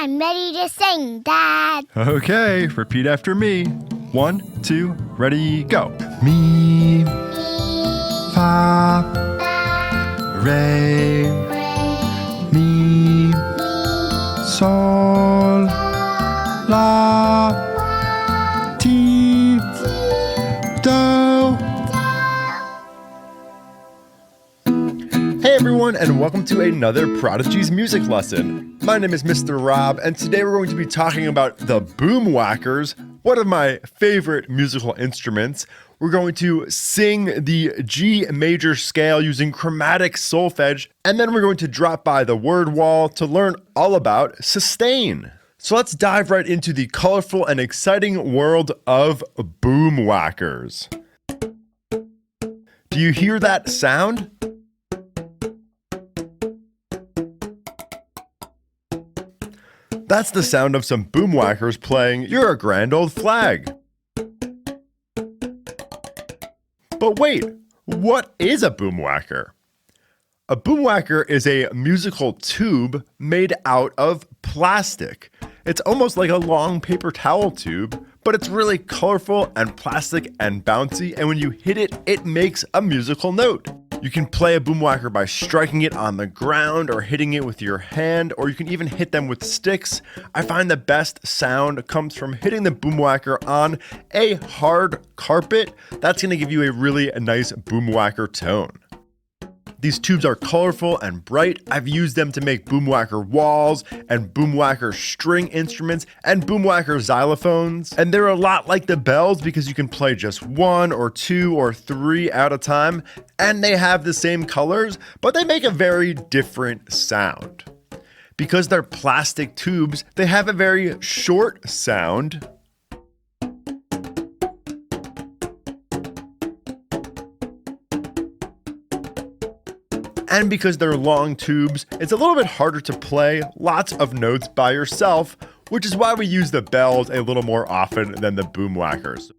I'm ready to sing, Dad. Okay, repeat after me. 1, 2, ready, go. Mi, fa, re, mi, sol, la, ti, do. Hey everyone, and welcome to another Prodigies Music Lesson. My name is Mr. Rob, and today we're going to be talking about the Boomwhackers, one of my favorite musical instruments. We're going to sing the G major scale using chromatic solfège, and then we're going to drop by the word wall to learn all about sustain. So let's dive right into the colorful and exciting world of Boomwhackers. Do you hear that sound? That's the sound of some boomwhackers playing You're a Grand Old Flag. But wait, what is a boomwhacker? A boomwhacker is a musical tube made out of plastic. It's almost like a long paper towel tube, but it's really colorful and plastic and bouncy, and when you hit it, it makes a musical note. You can play a boomwhacker by striking it on the ground or hitting it with your hand, or you can even hit them with sticks. I find the best sound comes from hitting the boomwhacker on a hard carpet. That's going to give you a really nice boomwhacker tone. These tubes are colorful and bright. I've used them to make boomwhacker walls and boomwhacker string instruments and boomwhacker xylophones. And they're a lot like the bells because you can play just 1 or 2 or 3 at a time. And they have the same colors, but they make a very different sound. Because they're plastic tubes, they have a very short sound. And because they're long tubes, it's a little bit harder to play lots of notes by yourself, which is why we use the bells a little more often than the boomwhackers.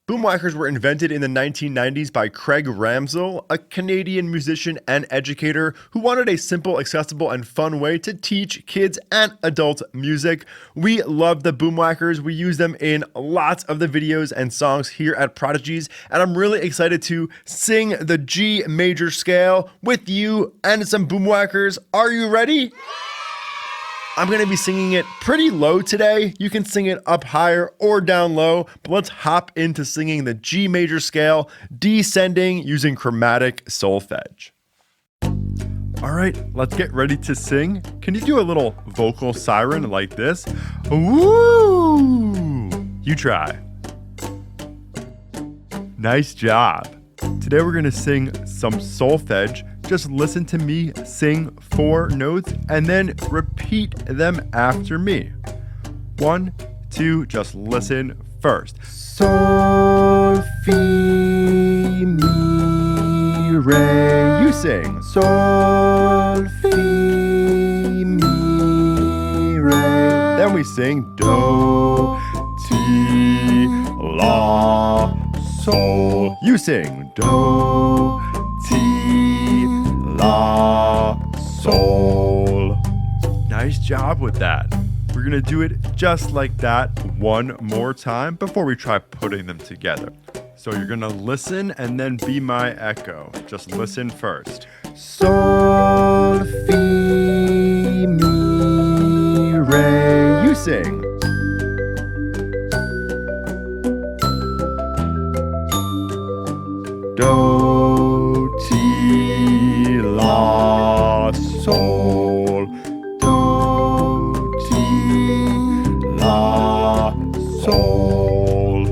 Boomwhackers were invented in the 1990s by Craig Ramsell, a Canadian musician and educator who wanted a simple, accessible, and fun way to teach kids and adults music. We love the Boomwhackers. We use them in lots of the videos and songs here at Prodigies, and I'm really excited to sing the G major scale with you and some Boomwhackers. Are you ready? I'm going to be singing it pretty low today. You can sing it up higher or down low, but let's hop into singing the G major scale, descending using chromatic solfège. All right, let's get ready to sing. Can you do a little vocal siren like this? Woo! You try. Nice job. Today we're going to sing some solfège. Just listen to me sing 4 notes and then repeat them after me. 1, 2, just listen first. Sol, fi, mi, re. You sing. Sol, fi, mi, re. Then we sing do, ti, la, sol. You sing. Do, ti, la, sol. Nice job with that. We're gonna do it just like that one more time before we try putting them together. So you're gonna listen and then be my echo. Just listen first. Sol, fi, mi, re. You sing. Do, ti, la, sol. Do, ti, la, sol.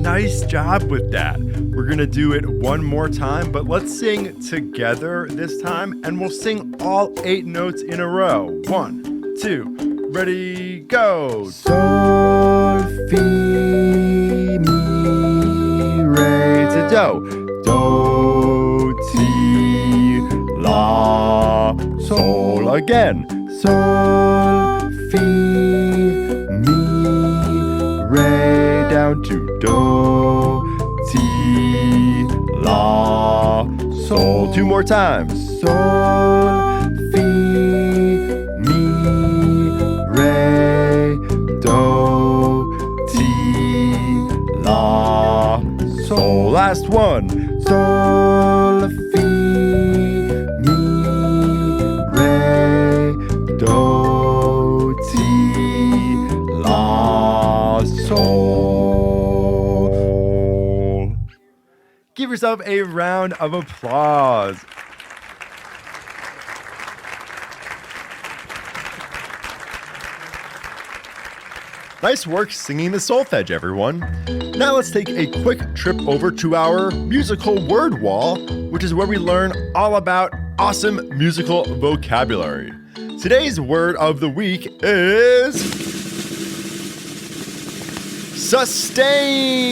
Nice job with that. We're gonna do it one more time, but let's sing together this time, and we'll sing all 8 notes in a row. 1, 2, ready, go. Sol, fi, mi, re. To do. Do, ti, la, sol. Again. Sol, fi, mi, re. Down to do, ti, la, 2 more times. Sol, fi, mi, re, do, ti, la, sol. Last one. Sol, fi, mi, re, do, ti, la, sol. Give yourself a round of applause. Nice work singing the solfège, everyone. Now let's take a quick trip over to our musical word wall, which is where we learn all about awesome musical vocabulary. Today's word of the week is sustain.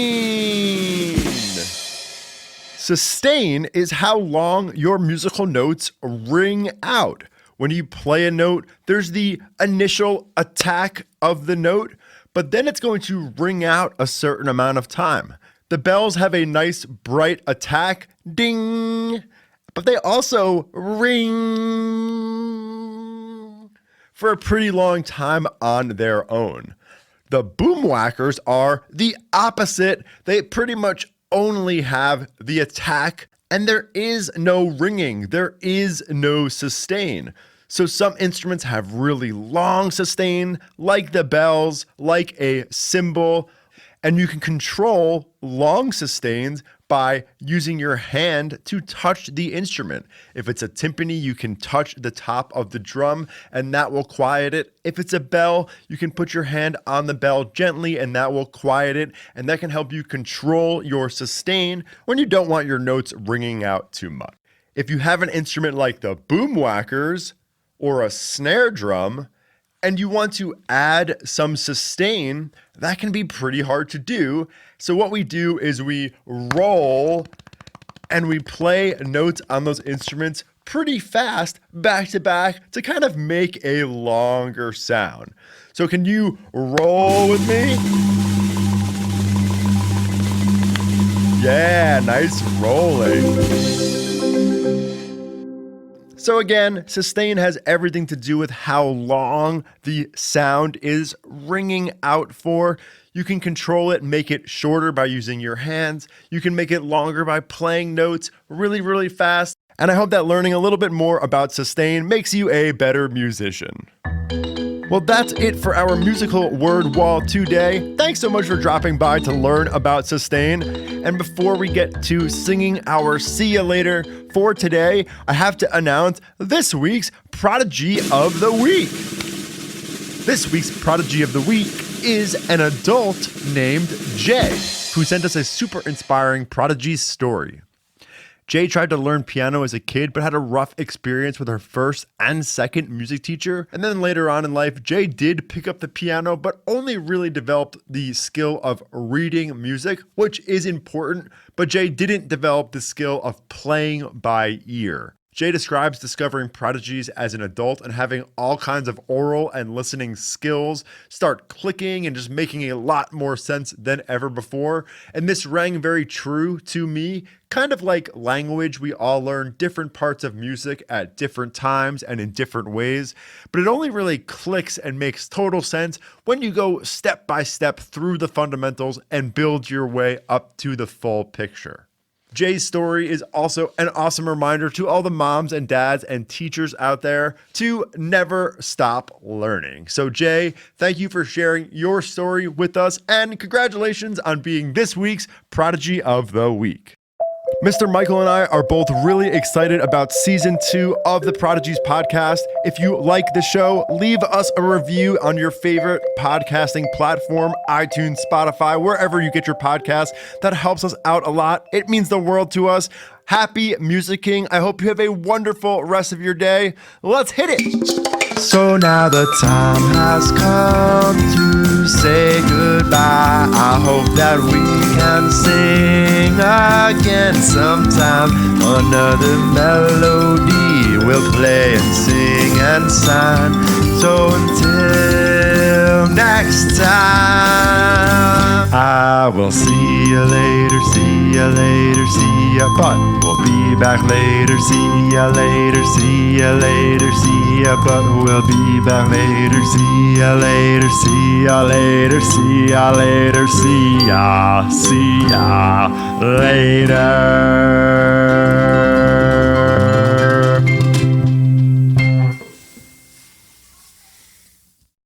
Sustain is how long your musical notes ring out. When you play a note, there's the initial attack of the note, but then it's going to ring out a certain amount of time. The bells have a nice bright attack, ding, but they also ring for a pretty long time on their own. The Boomwhackers are the opposite. They pretty much only have the attack, and there is no ringing. There is no sustain. So some instruments have really long sustain, like the bells, like a cymbal, and you can control long sustains by using your hand to touch the instrument. If it's a timpani, you can touch the top of the drum and that will quiet it. If it's a bell, you can put your hand on the bell gently and that will quiet it, and that can help you control your sustain when you don't want your notes ringing out too much. If you have an instrument like the Boomwhackers or a snare drum, and you want to add some sustain, that can be pretty hard to do. So what we do is we roll and we play notes on those instruments pretty fast, back to back, to kind of make a longer sound. So can you roll with me? Yeah, nice rolling. So again, sustain has everything to do with how long the sound is ringing out for. You can control it, make it shorter by using your hands. You can make it longer by playing notes really, really fast. And I hope that learning a little bit more about sustain makes you a better musician. Well, that's it for our musical word wall today. Thanks so much for dropping by to learn about sustain. And before we get to singing our see ya later for today, I have to announce this week's Prodigy of the Week. This week's Prodigy of the Week is an adult named Jay, who sent us a super inspiring Prodigy story. Jay tried to learn piano as a kid, but had a rough experience with her first and second music teacher. And then later on in life, Jay did pick up the piano, but only really developed the skill of reading music, which is important, but Jay didn't develop the skill of playing by ear. Jay describes discovering Prodigies as an adult and having all kinds of oral and listening skills start clicking and just making a lot more sense than ever before. And this rang very true to me, kind of like language. We all learn different parts of music at different times and in different ways, but it only really clicks and makes total sense when you go step by step through the fundamentals and build your way up to the full picture. Jay's story is also an awesome reminder to all the moms and dads and teachers out there to never stop learning. So Jay, thank you for sharing your story with us, and congratulations on being this week's Prodigy of the Week. Mr. Michael and I are both really excited about season 2 of the Prodigies podcast. If you like the show, leave us a review on your favorite podcasting platform, iTunes, Spotify, wherever you get your podcasts. That helps us out a lot. It means the world to us. Happy musicking. I hope you have a wonderful rest of your day. Let's hit it. So now the time has come to say goodbye. I hope that we can sing again sometime. Another melody we'll play and sing and sign. So until next time, I will see you later, see you later, see ya. But we'll be be back later. See ya later, see ya later, see ya, but we'll be back later. See ya later, see ya later, see ya later, see ya later.